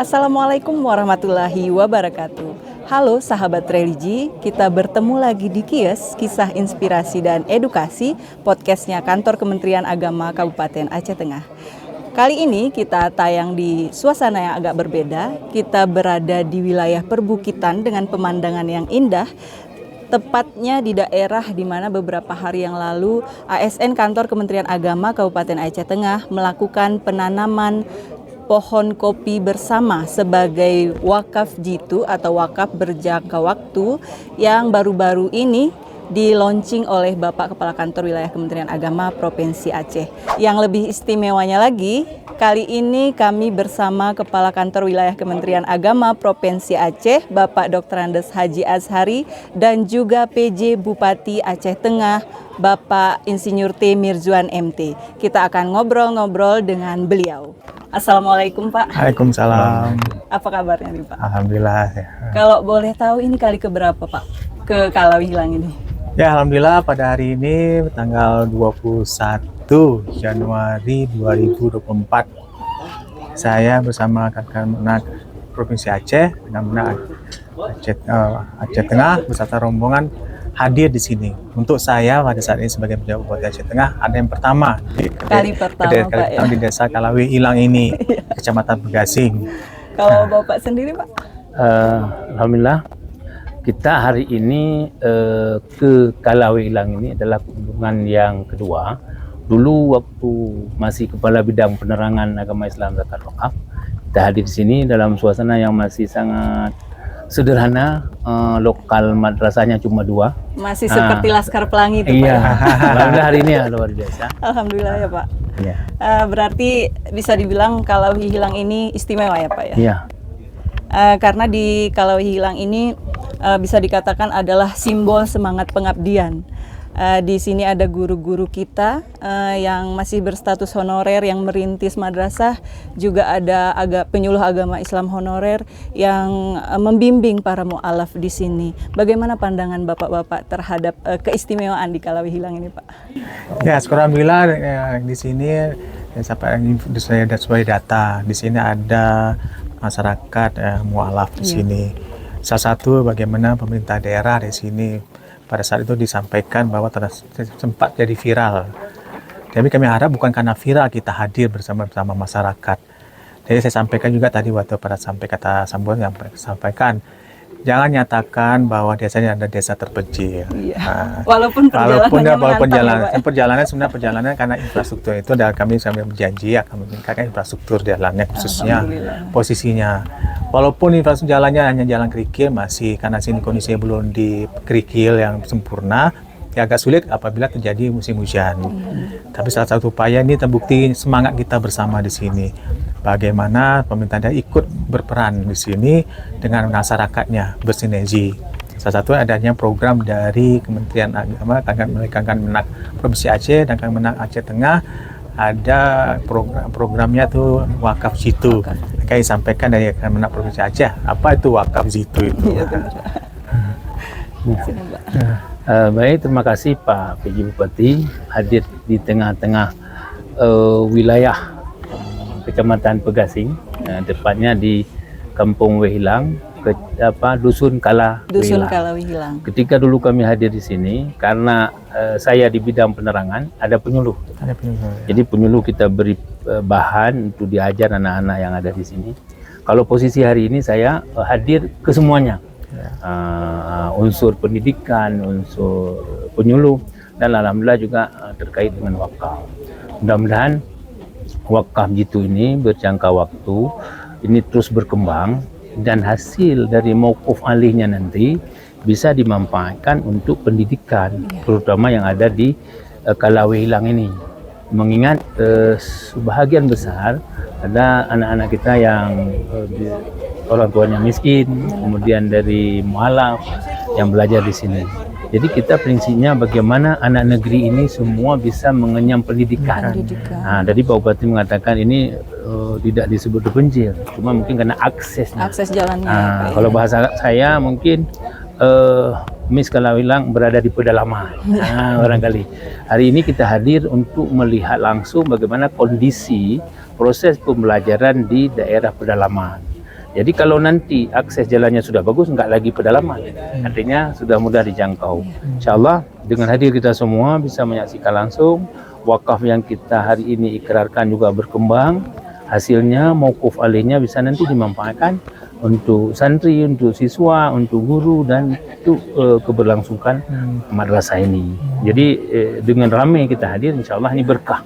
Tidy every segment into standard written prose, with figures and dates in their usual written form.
Assalamualaikum warahmatullahi wabarakatuh. Halo sahabat religi, kita bertemu lagi di KIES, Kisah Inspirasi dan Edukasi, podcastnya Kantor Kementerian Agama Kabupaten Aceh Tengah. Kali ini kita tayang di suasana yang agak berbeda. Kita berada di wilayah perbukitan dengan pemandangan yang indah, tepatnya di daerah di mana beberapa hari yang lalu ASN Kantor Kementerian Agama Kabupaten Aceh Tengah melakukan penanaman pohon kopi bersama sebagai wakaf jitu atau wakaf berjangka waktu yang baru-baru ini di-launching oleh Bapak Kepala Kantor Wilayah Kementerian Agama Provinsi Aceh. Yang lebih istimewanya lagi, kali ini kami bersama Kepala Kantor Wilayah Kementerian Agama Provinsi Aceh, Bapak Dr. Andes Haji Azhari, dan juga PJ Bupati Aceh Tengah, Bapak Insinyur T. Mirzuan MT. Kita akan ngobrol-ngobrol dengan beliau. Assalamualaikum Pak. Waalaikumsalam. Apa kabarnya nih Pak? Alhamdulillah. Kalau boleh tahu ini kali keberapa Pak ke Kalawi Hilang ini? Ya alhamdulillah pada hari ini tanggal 21 Januari 2024 saya bersama kakak Menak Provinsi Aceh dengan Menak Aceh Tengah beserta rombongan hadir di sini. Untuk saya pada saat ini sebagai pejabat Bupati Aceh Tengah ada yang pertama Kali pertama Pak, di Desa Kalawi Hilang ini, Kecamatan Begasing. Kalau Bapak sendiri Pak? Alhamdulillah kita hari ini ke Kalawi Hilang ini adalah kunjungan yang kedua. Dulu waktu masih Kepala Bidang Penerangan Agama Islam Zakat Wakaf, kita hadir di sini dalam suasana yang masih sangat sederhana, lokal madrasahnya cuma 2. Masih seperti Laskar Pelangi itu iya. Pak? Alhamdulillah hari ini luar biasa. Alhamdulillah ya Pak. Iya. Berarti bisa dibilang Kalawi Hilang ini istimewa ya Pak ya? Iya. Karena di Kalawi Hilang ini bisa dikatakan adalah simbol semangat pengabdian. Di sini ada guru-guru kita yang masih berstatus honorer yang merintis madrasah, juga ada penyuluh agama Islam honorer yang membimbing para mu'alaf di sini. Bagaimana pandangan Bapak-bapak terhadap keistimewaan di Kalawi Hilang ini, Pak? Ya, alhamdulillah di sini sesuai data di sini ada masyarakat mu'alaf di sini. Salah satu bagaimana pemerintah daerah di sini pada saat itu disampaikan bahwa sempat jadi viral. Tapi kami harap bukan karena viral kita hadir bersama masyarakat. Jadi saya sampaikan juga tadi waktu pada kata Sambon yang sampaikan, jangan nyatakan bahwa desanya ada desa terpencil. Iya. Nah, walaupun perjalanan sebenarnya perjalanan karena infrastruktur itu dan kami berjanji akan meningkatkan infrastruktur jalannya khususnya posisinya. Walaupun infrastruktur jalannya hanya jalan kerikil masih karena sini kondisinya belum di kerikil yang sempurna, ya agak sulit apabila terjadi musim hujan. Tapi salah satu upaya ini terbukti semangat kita bersama di sini. Bagaimana pemerintah daerah ikut berperan di sini dengan masyarakatnya bersinergi. Salah satu adanya program dari Kementerian Agama, Menak Provinsi Aceh dan Menak Aceh Tengah, ada programnya tuh wakaf jitu. Kayak disampaikan dari Menak Provinsi Aceh, apa itu wakaf jitu itu? Baik, terima kasih Pak PJ Bupati hadir di tengah-tengah wilayah Kecamatan Begasing, tepatnya di Kampung Wehilang, Dusun Kalawi Hilang. Ketika dulu kami hadir di sini, karena saya di bidang penerangan, ada penyuluh. Jadi penyuluh kita beri bahan untuk diajar anak-anak yang ada di sini. Kalau posisi hari ini saya hadir ke semuanya, unsur pendidikan, unsur penyuluh, dan alhamdulillah juga terkait dengan wakaf. Mudah-mudahan wakaf jitu ini berjangka waktu ini terus berkembang dan hasil dari mauquf alihnya nanti bisa dimanfaatkan untuk pendidikan, terutama yang ada di Kalawi Hilang ini. Mengingat sebahagian besar ada anak-anak kita yang orang tuanya miskin, kemudian dari mualaf yang belajar di sini. Jadi kita prinsipnya bagaimana anak negeri ini semua bisa mengenyam pendidikan. Nah, dari Pak Bupati mengatakan ini tidak disebut terpencil, cuma mungkin karena aksesnya. Akses jalannya. Kalau bahasa saya mungkin Miss Kalawi Hilang berada di pedalaman. Barangkali hari ini kita hadir untuk melihat langsung bagaimana kondisi proses pembelajaran di daerah pedalaman. Jadi kalau nanti akses jalannya sudah bagus, enggak lagi pedalaman, artinya sudah mudah dijangkau. InsyaAllah dengan hadir kita semua bisa menyaksikan langsung wakaf yang kita hari ini ikrarkan juga berkembang. Hasilnya mauquf alihnya bisa nanti dimanfaatkan untuk santri, untuk siswa, untuk guru dan untuk keberlangsungan madrasah ini. Jadi dengan ramai kita hadir, insyaAllah ini berkah.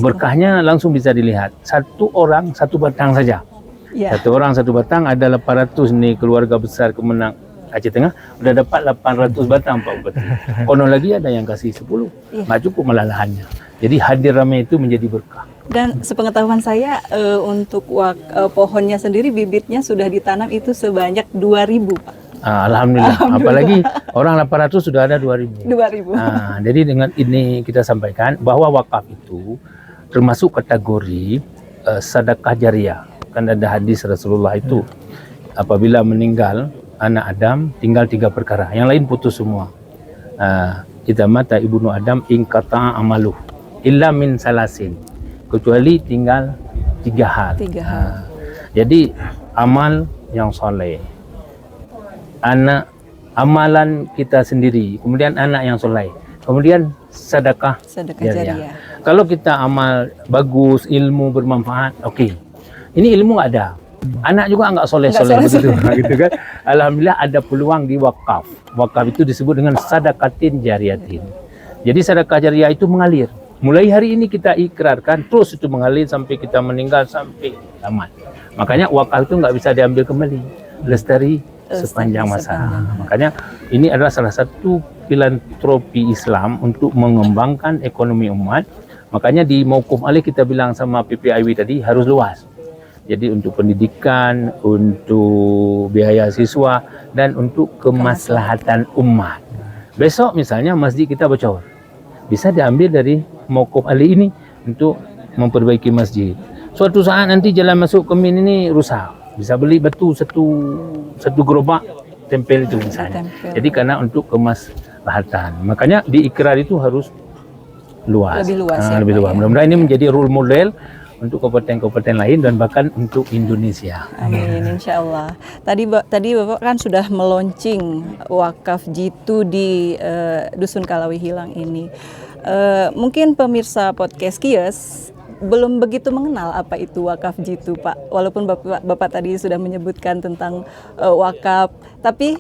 Berkahnya langsung bisa dilihat. Satu orang satu batang saja. Ya. Satu orang satu batang ada 800 nih keluarga besar Kemenang Aceh Tengah udah dapat 800 batang Pak Bupati. Konon lagi ada yang kasih 10. Nggak cukup malah lahannya. Jadi hadir ramai itu menjadi berkah. Dan sepengetahuan saya untuk pohonnya sendiri bibitnya sudah ditanam itu sebanyak 2.000 Pak. Alhamdulillah. Apalagi orang 800 sudah ada 2.000. 2.000. Jadi dengan ini kita sampaikan bahwa wakaf itu termasuk kategori sedekah jariah. Kan ada hadis Rasulullah itu apabila meninggal anak Adam tinggal 3 perkara, yang lain putus semua. Idza mata ibnu Adam inqata'a amaluh illa min salasin, kecuali tinggal 3 hal. Jadi amal yang soleh, amalan kita sendiri, kemudian anak yang soleh, kemudian sedekah jariah. Kalau kita amal bagus, ilmu bermanfaat, oke. Ini ilmu nggak ada, anak juga nggak soleh-soleh begitu, gitu kan? Alhamdulillah ada peluang di wakaf. Wakaf itu disebut dengan sadaqatin jariyatin. Jadi sedekah jariah itu mengalir. Mulai hari ini kita ikrarkan, terus itu mengalir sampai kita meninggal, sampai tamat. Makanya wakaf itu nggak bisa diambil kembali, lestari sepanjang masa. Makanya ini adalah salah satu filantropi Islam untuk mengembangkan ekonomi umat. Makanya di mauquf alih kita bilang sama PPIW tadi harus luas. Jadi untuk pendidikan, untuk biaya siswa, dan untuk kemaslahatan umat. Besok misalnya masjid kita bocor, bisa diambil dari mauquf alih ini untuk memperbaiki masjid. Suatu saat nanti jalan masuk ke Min ini rusak, bisa beli batu satu gerobak tempel itu misalnya. Jadi karena untuk kemaslahatan. Makanya di ikrar itu harus luas. Lebih luas. Mudah-mudahan ini menjadi role model untuk kabupaten-kabupaten lain dan bahkan untuk Indonesia. Amin, insya Allah. Tadi Bapak kan sudah meluncing wakaf jitu di Dusun Kalawi Hilang ini. Mungkin pemirsa podcast Kies belum begitu mengenal apa itu wakaf jitu, Pak. Walaupun Bapak tadi sudah menyebutkan tentang wakaf, tapi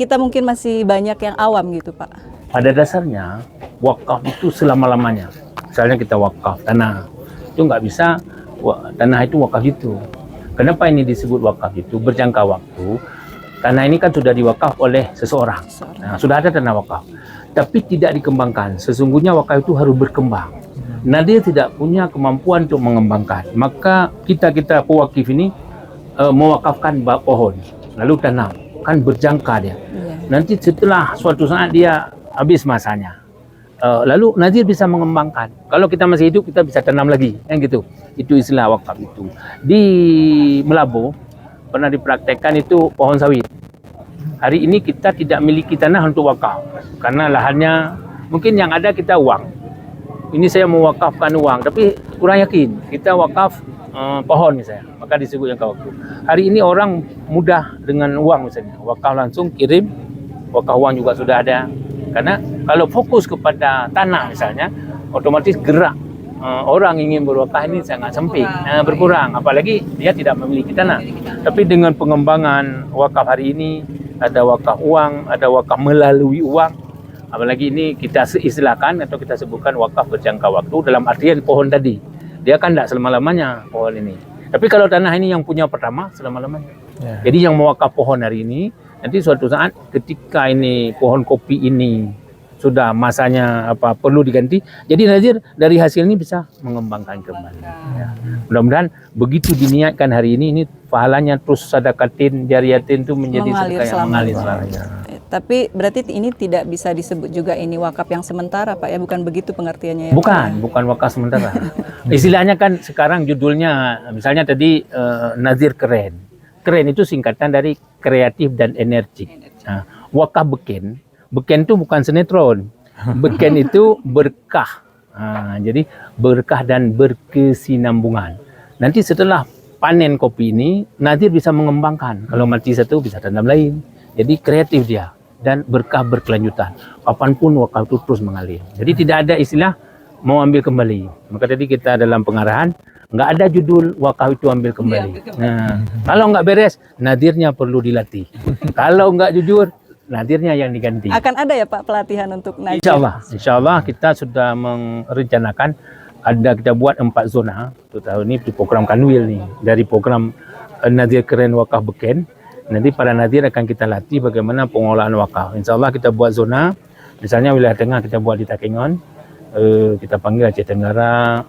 kita mungkin masih banyak yang awam gitu, Pak. Pada dasarnya wakaf itu selama-lamanya. Misalnya kita wakaf tanah, itu nggak bisa tanah itu wakaf itu. Kenapa ini disebut wakaf itu? Berjangka waktu. Tanah ini kan sudah diwakaf oleh seseorang. Nah, sudah ada tanah wakaf, tapi tidak dikembangkan. Sesungguhnya wakaf itu harus berkembang. Nah, dia tidak punya kemampuan untuk mengembangkan. Maka kita pewakif ini mewakafkan pohon, lalu tanam. Kan berjangka dia. Nanti setelah suatu saat dia habis masanya. Lalu nazir bisa mengembangkan. Kalau kita masih hidup, kita bisa tanam lagi, kan gitu. Itu istilah wakaf itu. Di Melabo pernah dipraktekkan itu pohon sawit. Hari ini kita tidak miliki tanah untuk wakaf karena lahannya mungkin yang ada kita uang. Ini saya mewakafkan uang, tapi kurang yakin. Kita wakaf pohon misalnya, maka disebut jangka waktu. Hari ini orang mudah dengan uang misalnya, wakaf langsung kirim, wakaf uang juga sudah ada. Karena kalau fokus kepada tanah misalnya, otomatis gerak orang ingin berwakaf ini sangat sempit, berkurang. Apalagi dia tidak memiliki tanah. Tapi dengan pengembangan wakaf hari ini, ada wakaf uang, ada wakaf melalui uang. Apalagi ini kita istilahkan atau kita sebutkan wakaf berjangka waktu dalam artian pohon tadi. Dia kan tidak selama-lamanya pohon ini. Tapi kalau tanah ini yang punya pertama, selama-lamanya. Jadi yang mewakaf pohon hari ini, nanti suatu saat ketika ini pohon kopi ini sudah masanya perlu diganti, jadi nazir dari hasil ini bisa mengembangkan kembali. Mudah-mudahan begitu diniatkan hari ini pahalanya terus sedekatin jariyatin itu menjadi sedekah yang mengalir selamanya. Tapi berarti ini tidak bisa disebut juga ini wakaf yang sementara, Pak ya? Bukan begitu pengertiannya ya? Bukan wakaf sementara. Istilahnya kan sekarang judulnya misalnya tadi nazir keren. Keren itu singkatan dari kreatif dan energik. Nah, wakaf beken itu bukan sinetron. Beken itu berkah. Jadi berkah dan berkesinambungan. Nanti setelah panen kopi ini, nadir bisa mengembangkan. Kalau mati satu bisa tanam lain. Jadi kreatif dia dan berkah berkelanjutan. Kapanpun wakaf itu terus mengalir. Jadi tidak ada istilah mau ambil kembali. Maka tadi kita dalam pengarahan nggak ada judul wakaf itu ambil kembali. Nah, kalau nggak beres, nadirnya perlu dilatih. Kalau nggak jujur, nadirnya yang diganti. Akan ada ya Pak pelatihan untuk nadir? Insya Allah kita sudah merencanakan kita buat 4 zona untuk tahun ini di program Kanwil nih. Dari program Nadir Keren Wakaf Beken, nanti para nadir akan kita latih bagaimana pengelolaan wakaf. Insya Allah kita buat zona, misalnya wilayah tengah kita buat di Takengon, kita panggil Aceh Tenggara,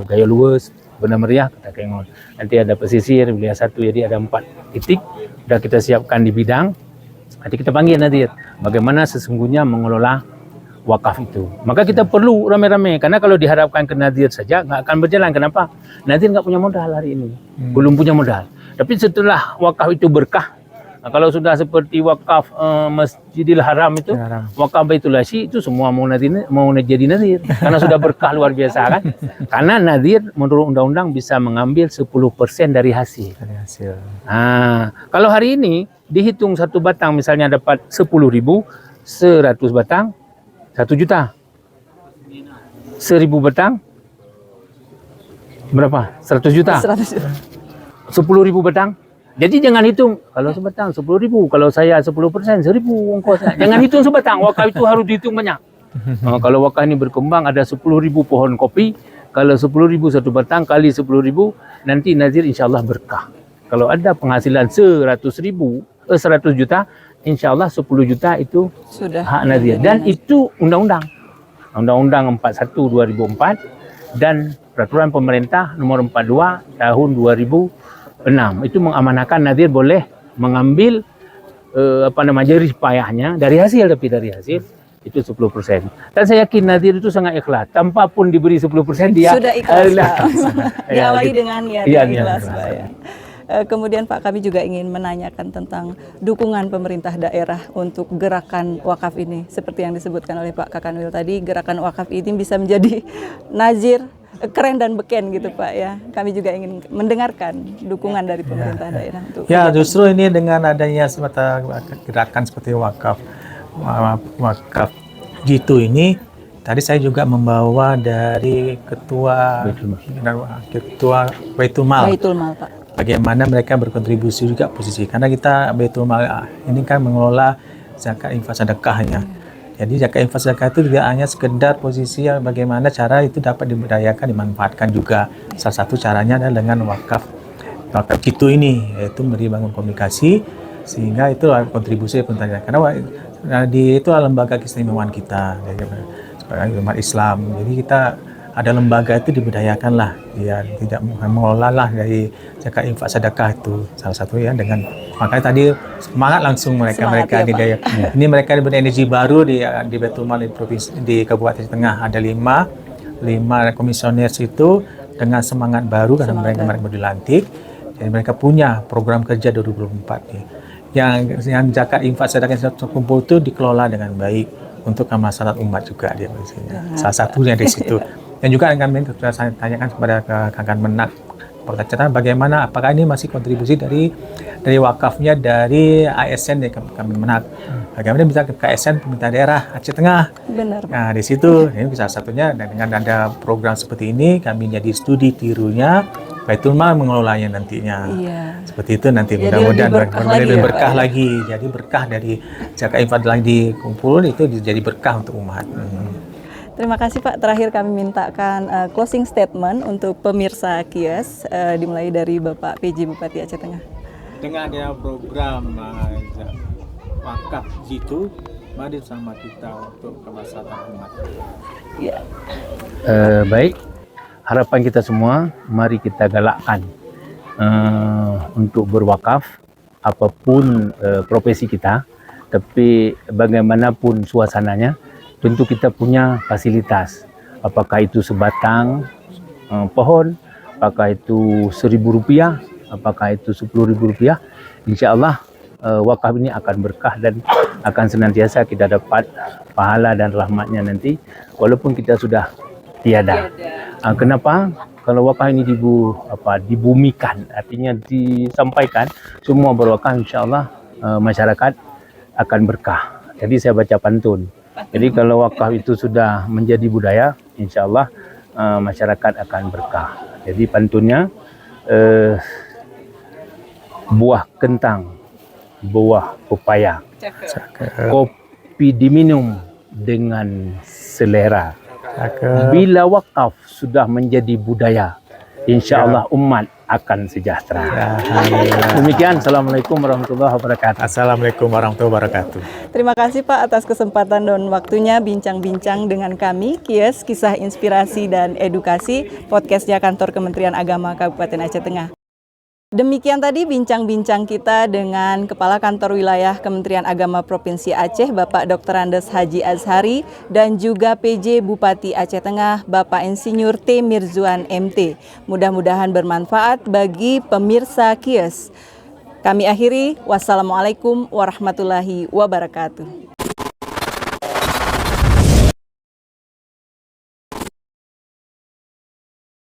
Gaya Luwes, Banda Meriah, Takengon. Nanti ada pesisir, wilayah 1, jadi ada 4 titik, sudah kita siapkan di bidang. Nanti kita panggil nadir, bagaimana sesungguhnya mengelola wakaf itu. Maka kita perlu rame-rame, karena kalau diharapkan ke nadir saja nggak akan berjalan. Kenapa? Nadir nggak punya modal hari ini, belum punya modal. Tapi setelah wakaf itu berkah, nah, kalau sudah seperti wakaf Masjidil Haram itu, wakaf Baitul Asy itu semua mau jadi nadir, karena sudah berkah luar biasa kan. Karena nadir menurut undang-undang bisa mengambil 10% dari hasil. Nah, kalau hari ini dihitung satu batang misalnya dapat 10.000, 100 batang 1 juta. 1.000 batang berapa? 100 juta. 100 juta. 10.000 batang. Jadi jangan hitung kalau sebatang 10.000, kalau saya 10% 1.000 ongkosnya. Jangan hitung sebatang, wakaf itu harus dihitung banyak. Kalau wakaf ini berkembang ada 10.000 pohon kopi, kalau 10.000 satu batang kali 10.000, nanti nazir insyaallah berkah. Kalau ada penghasilan 100 juta, insya Allah 10 juta itu sudah hak nadir. Dan itu undang-undang 41 2004 dan peraturan pemerintah nomor 42 tahun 2006 itu mengamanahkan nadir boleh mengambil jerih payahnya dari hasil, tapi dari hasil itu 10%. Dan saya yakin nadir itu sangat ikhlas. Tanpa pun diberi 10% dia sudah ikhlas. Diawali dengan niat ikhlas, Pak ya. Kemudian Pak, kami juga ingin menanyakan tentang dukungan pemerintah daerah untuk gerakan wakaf ini. Seperti yang disebutkan oleh Pak Kakanwil tadi, gerakan wakaf ini bisa menjadi nazir keren dan beken gitu Pak ya. Kami juga ingin mendengarkan dukungan dari pemerintah daerah untuk justru ini dengan adanya semata gerakan seperti wakaf G2 ini, tadi saya juga membawa dari ketua Baitul Mal Pak. Bagaimana mereka berkontribusi juga posisi, karena kita Baitul Mal ini kan mengelola zakat infak sedekahnya. Jadi zakat infak sedekah itu tidak hanya sekedar posisi bagaimana cara itu dapat diberdayakan, dimanfaatkan juga. Salah satu caranya adalah dengan wakaf gitu ini, yaitu memberi bangun komunikasi, sehingga itu kontribusi pemerintah. Karena itu lembaga keistimewaan kita sebagai umat Islam. Jadi kita ada lembaga itu diberdayakan lah, ya tidak mengelola lah dari zakat infak sedekah itu salah satu ya, dengan makanya tadi semangat langsung mereka ya, ini mereka diberi energi baru di Baitul Mal di Kabupaten Tengah. Ada 5 komisioner itu dengan semangat baru karena mereka baru dilantik, jadi mereka punya program kerja 2024 nih. Yang zakat infak sedekah yang terkumpul itu dikelola dengan baik untuk kemaslahatan umat juga dia maksudnya. Salah satunya di situ. Dan juga kami saya tanyakan kepada Kang Menak, bagaimana, apakah ini masih kontribusi dari wakafnya dari ASN ya kami Menak, bagaimana bisa ke ASN pemerintah daerah Aceh Tengah. Benar. Nah di situ ini salah satunya, dan dengan ada program seperti ini kami jadi studi tirunya Baitul Mal mengelolanya nantinya. Iya. Seperti itu nanti mudah-mudahan lebih berkah lagi. Jadi berkah dari zakat infak lagi dikumpul itu jadi berkah untuk umat. Terima kasih Pak. Terakhir kami mintakan closing statement untuk pemirsa KIES, dimulai dari Bapak PJ Bupati Aceh Tengah. Dengan adanya program wakaf G2, mari bersama kita untuk kemaslahatan umat. Ya. Baik, harapan kita semua, mari kita galakkan untuk berwakaf apapun profesi kita, tapi bagaimanapun suasananya, tentu kita punya fasilitas, apakah itu sebatang pohon, apakah itu Rp1.000, apakah itu Rp10.000, insya Allah wakaf ini akan berkah dan akan senantiasa kita dapat pahala dan rahmatnya nanti, walaupun kita sudah tiada. Kenapa? kalau wakaf ini dibumikan, artinya disampaikan, semua berwakaf, insya-Allah masyarakat akan berkah. Jadi saya baca pantun. Jadi kalau wakaf itu sudah menjadi budaya, insya-Allah masyarakat akan berkah. Jadi pantunnya buah kentang, buah pepaya, kopi diminum dengan selera. Bila wakaf sudah menjadi budaya, insya-Allah umat akan sejahtera. Demikian, Assalamualaikum warahmatullahi wabarakatuh. Assalamualaikum warahmatullahi wabarakatuh. Terima kasih Pak atas kesempatan dan waktunya bincang-bincang dengan kami, KIES, Kisah Inspirasi dan Edukasi, podcastnya Kantor Kementerian Agama Kabupaten Aceh Tengah. Demikian tadi bincang-bincang kita dengan Kepala Kantor Wilayah Kementerian Agama Provinsi Aceh, Bapak Dr. Andes Haji Azhari, dan juga PJ Bupati Aceh Tengah, Bapak Insinyur T. Mirzuan MT. Mudah-mudahan bermanfaat bagi pemirsa KIES. Kami akhiri, wassalamualaikum warahmatullahi wabarakatuh.